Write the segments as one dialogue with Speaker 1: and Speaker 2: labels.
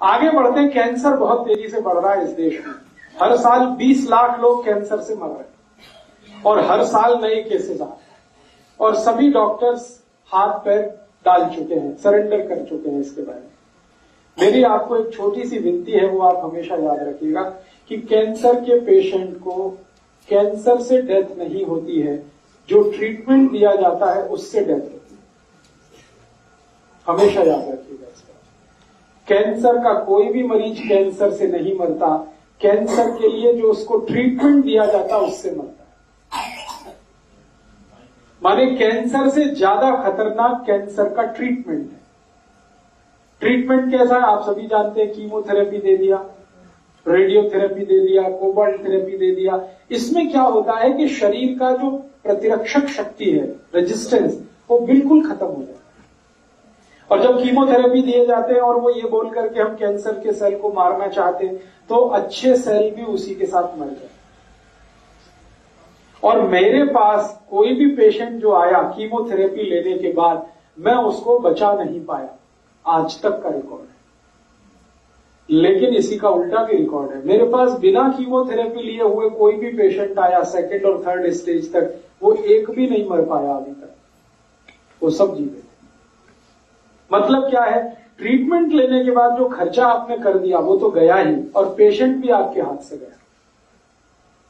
Speaker 1: आगे बढ़ते हैं, कैंसर बहुत तेजी से बढ़ रहा है इस देश में। हर साल 20 लाख लोग कैंसर से मर रहे हैं और हर साल नए केसेस आ रहे हैं और सभी डॉक्टर्स हाथ पैर डाल चुके हैं, सरेंडर कर चुके हैं इसके बारे में। मेरी आपको एक छोटी सी विनती है, वो आप हमेशा याद रखिएगा कि कैंसर के पेशेंट को कैंसर से डेथ नहीं होती है, जो ट्रीटमेंट दिया जाता है उससे डेथ होती है। हमेशा याद रखिएगा इसका। कैंसर का कोई भी मरीज कैंसर से नहीं मरता, कैंसर के लिए जो उसको ट्रीटमेंट दिया जाता है उससे मरता है। माने कैंसर से ज्यादा खतरनाक कैंसर का ट्रीटमेंट है। ट्रीटमेंट कैसा है आप सभी जानते हैं, कीमोथेरेपी दे दिया, रेडियोथेरेपी दे दिया, कोबाल्ट थेरेपी दे दिया। इसमें क्या होता है कि शरीर का जो प्रतिरक्षक शक्ति है, रेजिस्टेंस, वो बिल्कुल खत्म हो जाता है। और जब कीमोथेरेपी दिए जाते हैं और वो ये बोल करके हम कैंसर के सेल को मारना चाहते हैं, तो अच्छे सेल भी उसी के साथ मर जाते। और मेरे पास कोई भी पेशेंट जो आया कीमोथेरेपी लेने के बाद, मैं उसको बचा नहीं पाया, आज तक का रिकॉर्ड है। लेकिन इसी का उल्टा भी रिकॉर्ड है। मेरे पास बिना कीमोथेरेपी लिए हुए कोई भी पेशेंट आया सेकंड और थर्ड स्टेज तक, वो एक भी नहीं मर पाया अभी तक, वो सब जीवे थे। मतलब क्या है, ट्रीटमेंट लेने के बाद जो खर्चा आपने कर दिया वो तो गया ही, और पेशेंट भी आपके हाथ से गया।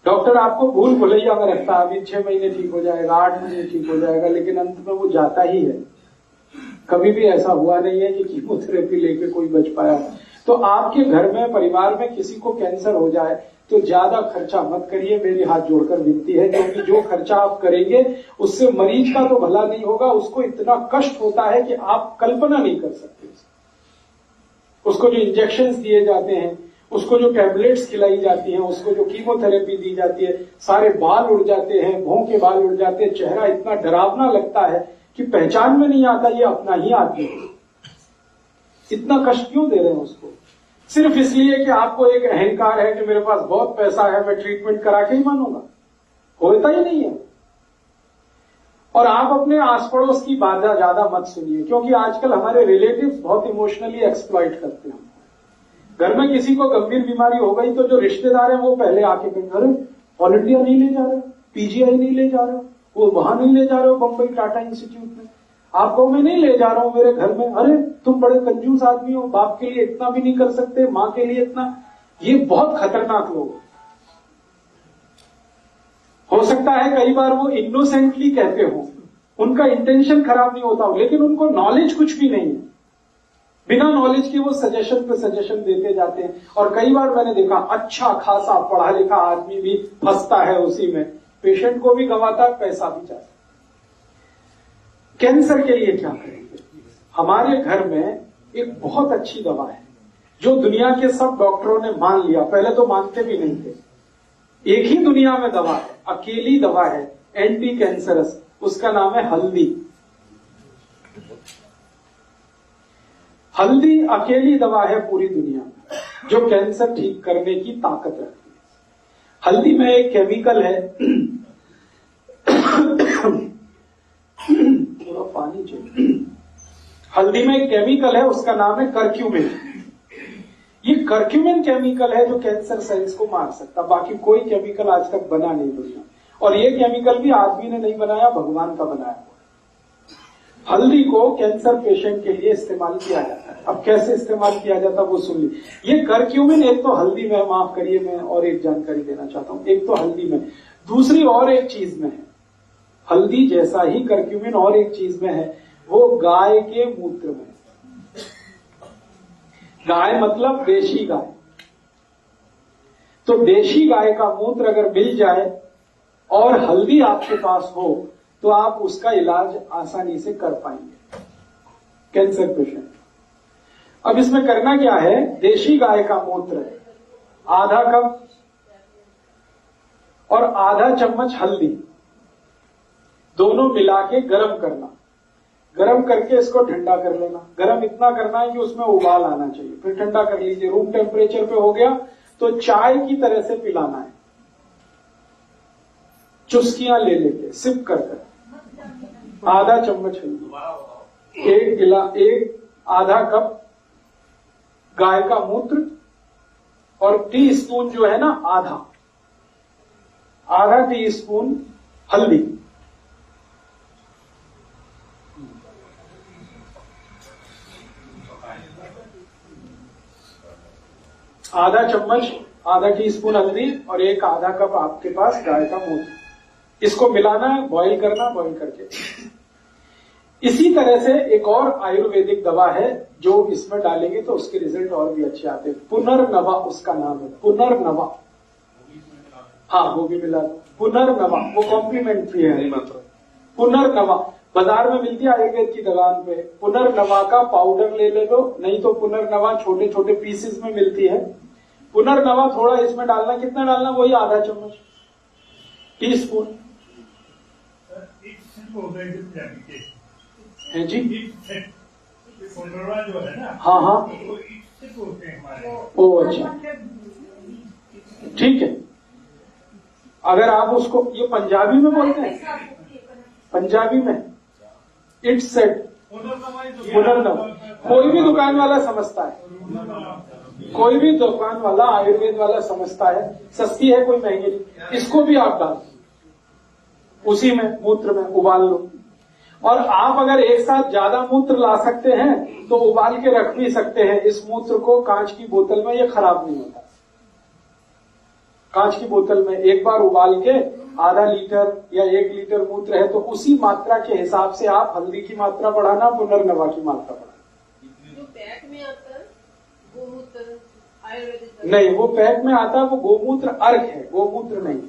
Speaker 1: डॉक्टर आपको भूल भुलैया में रखता है, अभी 6 महीने ठीक हो जाएगा, 8 महीने ठीक हो जाएगा, लेकिन अंत में वो जाता ही है। कभी भी ऐसा हुआ नहीं है कि कीमोथेरेपी लेके कोई बच पाया। तो आपके घर में, परिवार में किसी को कैंसर हो जाए तो ज्यादा खर्चा मत करिए, मेरी हाथ जोड़कर विनती है, क्योंकि जो खर्चा आप करेंगे उससे मरीज का तो भला नहीं होगा, उसको इतना कष्ट होता है कि आप कल्पना नहीं कर सकते। उसको जो इंजेक्शंस दिए जाते हैं, उसको जो टैबलेट्स खिलाई जाती हैं, उसको जो कीमोथेरेपी दी जाती है, सारे बाल उड़ जाते हैं, भौं के बाल उड़ जाते हैं, चेहरा इतना डरावना लगता है कि पहचान में नहीं आता ये अपना ही आदमी है। इतना कष्ट क्यों दे रहे हैं उसको? सिर्फ इसलिए कि आपको एक अहंकार है कि मेरे पास बहुत पैसा है, मैं ट्रीटमेंट करा के ही मानूंगा। होता ही नहीं है। और आप अपने आस पड़ोस की बातें ज्यादा मत सुनिए, क्योंकि आजकल हमारे रिलेटिव्स बहुत इमोशनली एक्सप्लॉइट करते हैं। घर में किसी को गंभीर बीमारी हो गई तो जो रिश्तेदार हैं वो पहले आके कहेंगे, अरे ऑल इंडिया नहीं ले जा रहे, पीजीआई नहीं ले जा रहे, वो वहां नहीं ले जा रहे हो, बंबई टाटा इंस्टीट्यूट में, आपको मैं नहीं ले जा रहा हूं मेरे घर में। अरे तुम बड़े कंजूस आदमी हो, बाप के लिए इतना भी नहीं कर सकते, मां के लिए इतना। ये बहुत खतरनाक लोग। हो सकता है कई बार वो इनोसेंटली कहते हो, उनका इंटेंशन खराब नहीं होता हो, लेकिन उनको नॉलेज कुछ भी नहीं है। बिना नॉलेज के वो सजेशन पे सजेशन देते जाते हैं। और कई बार मैंने देखा अच्छा खासा पढ़ा लिखा आदमी भी फंसता है उसी में, पेशेंट को भी गंवाता, पैसा भी जाता। कैंसर के लिए क्या करेंगे? हमारे घर में एक बहुत अच्छी दवा है जो दुनिया के सब डॉक्टरों ने मान लिया, पहले तो मानते भी नहीं थे। एक ही दुनिया में दवा है, अकेली दवा है एंटी कैंसरस, उसका नाम है हल्दी। हल्दी अकेली दवा है पूरी दुनिया में जो कैंसर ठीक करने की ताकत रखती है। हल्दी में एक केमिकल है, थोड़ा पानी चाहिए। हल्दी में एक केमिकल है, उसका नाम है करक्यूमिन। ये करक्यूमिन केमिकल है जो कैंसर सेल्स को मार सकता, बाकी कोई केमिकल आज तक बना नहीं दुनिया। और ये केमिकल भी आदमी ने नहीं बनाया, भगवान का बनाया। हल्दी को कैंसर पेशेंट के लिए इस्तेमाल किया जाता है। अब कैसे इस्तेमाल किया जाता है वो सुन लीजिए। ये करक्यूमिन एक तो हल्दी में, माफ करिए मैं और एक जानकारी देना चाहता हूं, एक तो हल्दी में, दूसरी और एक चीज में है। हल्दी जैसा ही करक्यूमिन और एक चीज में है, वो गाय के मूत्र में। गाय मतलब देशी गाय। तो देशी गाय का मूत्र अगर मिल जाए और हल्दी आपके पास हो तो आप उसका इलाज आसानी से कर पाएंगे कैंसर पेशेंट। अब इसमें करना क्या है, देशी गाय का मूत्र आधा कप और आधा चम्मच हल्दी दोनों मिला के गर्म करना। गर्म करके इसको ठंडा कर लेना। गर्म इतना करना है कि उसमें उबाल आना चाहिए, फिर ठंडा कर लीजिए। रूम टेम्परेचर पे हो गया तो चाय की तरह से पिलाना है, चुस्कियां ले लेके सिप कर आधा चम्मच हल्दी, एक आधा कप गाय का मूत्र, और टी स्पून जो है ना आधा टी स्पून हल्दी, आधा चम्मच, आधा टी स्पून हल्दी और एक आधा कप आपके पास गाय का मूत्र। इसको मिलाना है, बॉईल करना, बॉईल करके। इसी तरह से एक और आयुर्वेदिक दवा है जो इसमें डालेंगे तो उसके रिजल्ट और भी अच्छे आते हैं। पुनर्नवा उसका नाम है, पुनर्नवा। हाँ, वो भी मिला। पुनर्नवा वो कॉम्प्लीमेंट्री है मात्र। पुनर्नवा बाजार में मिलती है आयुर्वेद की दुकान पे। पुनर्नवा का पाउडर ले लो, नहीं तो पुनर्नवा छोटे छोटे पीसेस में मिलती है। पुनर्नवा थोड़ा इसमें डालना, कितना डालना, वही आधा चम्मच, टी स्पून है जी।
Speaker 2: जो है ना,
Speaker 1: हाँ हाँ, ओ अच्छा, ठीक है। अगर आप उसको, ये पंजाबी में बोलते हैं, पंजाबी में इट्स सेट, पुनर्नवा। कोई भी दुकान वाला समझता है, कोई भी दुकान वाला आयुर्वेद वाला समझता है, सस्ती है, कोई महंगी नहीं। इसको भी आप डाल, उसी में मूत्र में उबाल लो। और आप अगर एक साथ ज्यादा मूत्र ला सकते हैं तो उबाल के रख भी सकते हैं। इस मूत्र को कांच की बोतल में, ये खराब नहीं होता। कांच की बोतल में एक बार उबाल के आधा लीटर या 1 लीटर मूत्र है तो उसी मात्रा के हिसाब से आप हल्दी की मात्रा बढ़ाना, पुनर्नवा की मात्रा बढ़ाना।
Speaker 3: जो पैक में आता है गोमूत्र आयुर्वेदिक
Speaker 1: नहीं, वो पैक में आता है, वो गोमूत्र अर्क है, गोमूत्र नहीं।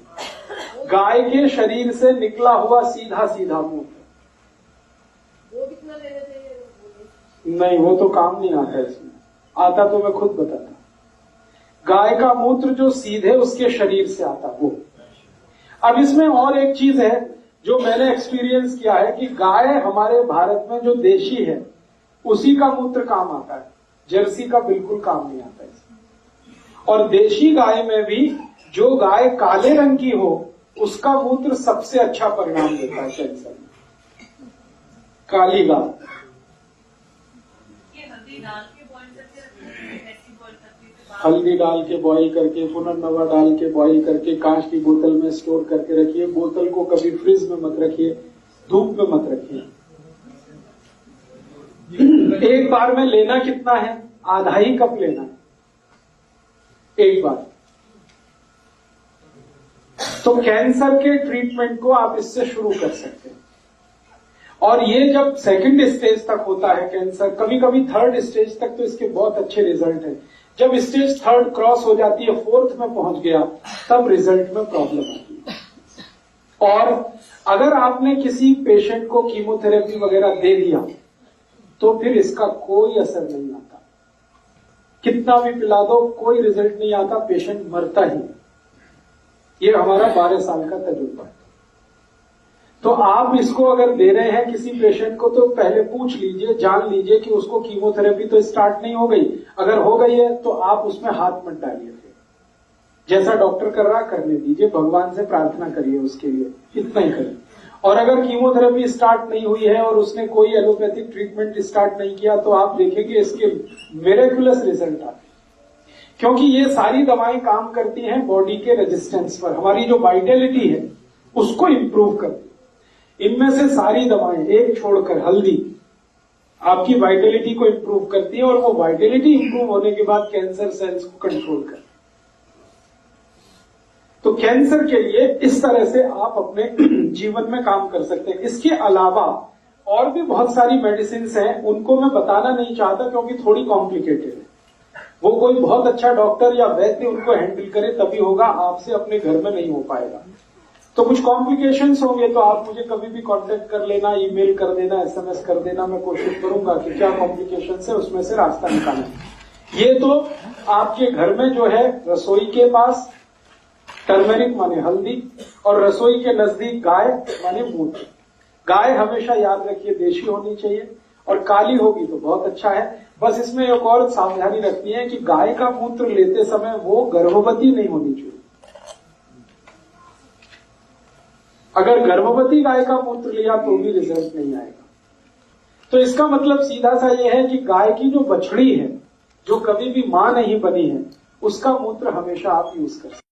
Speaker 1: गाय के शरीर से निकला हुआ सीधा सीधा मूत्र।
Speaker 3: वो कितना लेना चाहिए?
Speaker 1: नहीं, वो तो काम नहीं आता इसमें। आता तो मैं खुद बताता। गाय का मूत्र जो सीधे उसके शरीर से आता वो। अब इसमें और एक चीज है जो मैंने एक्सपीरियंस किया है कि गाय हमारे भारत में जो देशी है उसी का मूत्र काम आता है, जर्सी का बिल्कुल काम नहीं आता इसमें। और देशी गाय में भी जो गाय काले रंग की हो उसका मूत्र सबसे अच्छा परिणाम देता है कैंसर में। काली गाय हल्दी डाल के बॉईल करके, पुनर्नवा डाल के बॉईल करके, कांच की बोतल में स्टोर करके रखिए। बोतल को कभी फ्रिज में मत रखिए, धूप में मत रखिए। एक बार में लेना कितना है? आधा ही कप लेना है एक बार। तो कैंसर के ट्रीटमेंट को आप इससे शुरू कर सकते हैं। और ये जब सेकंड स्टेज तक होता है कैंसर, कभी कभी थर्ड स्टेज तक तो इसके बहुत अच्छे रिजल्ट हैं। जब स्टेज थर्ड क्रॉस हो जाती है, फोर्थ में पहुंच गया, तब रिजल्ट में प्रॉब्लम आती है। और अगर आपने किसी पेशेंट को कीमोथेरेपी वगैरह दे दिया तो फिर इसका कोई असर नहीं आता। कितना भी पिला दो कोई रिजल्ट नहीं आता, पेशेंट मरता ही। ये हमारा 12 साल का तजुर्बा है। तो आप इसको अगर दे रहे हैं किसी पेशेंट को तो पहले पूछ लीजिए, जान लीजिए कि उसको कीमोथेरेपी तो स्टार्ट नहीं हो गई। अगर हो गई है तो आप उसमें हाथ मत डालिए। जैसा डॉक्टर कर रहा करने दीजिए, भगवान से प्रार्थना करिए उसके लिए, इतना ही करिए। और अगर कीमोथेरेपी स्टार्ट नहीं हुई है और उसने कोई एलोपैथिक ट्रीटमेंट स्टार्ट नहीं किया तो आप देखेंगे इसके मिरेकुलस रिजल्ट आते हैं। क्योंकि ये सारी दवाएं काम करती हैं बॉडी के रेजिस्टेंस पर, हमारी जो वाइटलिटी है उसको इंप्रूव करती है। इनमें से सारी दवाएं एक छोड़कर हल्दी आपकी वाइटलिटी को इंप्रूव करती है और वो वाइटलिटी इंप्रूव होने के बाद कैंसर सेल्स को कंट्रोल करती है। तो कैंसर के लिए इस तरह से आप अपने जीवन में काम कर सकते हैं। इसके अलावा और भी बहुत सारी मेडिसिन हैं, उनको मैं बताना नहीं चाहता क्योंकि थोड़ी कॉम्प्लिकेटेड है। वो कोई बहुत अच्छा डॉक्टर या वैद्य उनको हैंडल करे तभी होगा, आपसे अपने घर में नहीं हो पाएगा। तो कुछ कॉम्प्लिकेशंस होंगे तो आप मुझे कभी भी कांटेक्ट कर लेना, ईमेल कर देना, एसएमएस कर देना। मैं कोशिश करूंगा कि क्या कॉम्प्लिकेशंस है उसमें से रास्ता निकालने। ये तो आपके घर में जो है रसोई के पास टर्मेरिक माने हल्दी और रसोई के नजदीक गाय माने मूत्र। गाय हमेशा याद रखिए देशी होनी चाहिए और काली होगी तो बहुत अच्छा है। बस इसमें एक और सावधानी रखनी है कि गाय का मूत्र लेते समय वो गर्भवती नहीं होनी चाहिए। अगर गर्भवती गाय का मूत्र लिया तो भी रिजल्ट नहीं आएगा। तो इसका मतलब सीधा सा ये है कि गाय की जो बछड़ी है जो कभी भी मां नहीं बनी है, उसका मूत्र हमेशा आप यूज कर सकते हैं।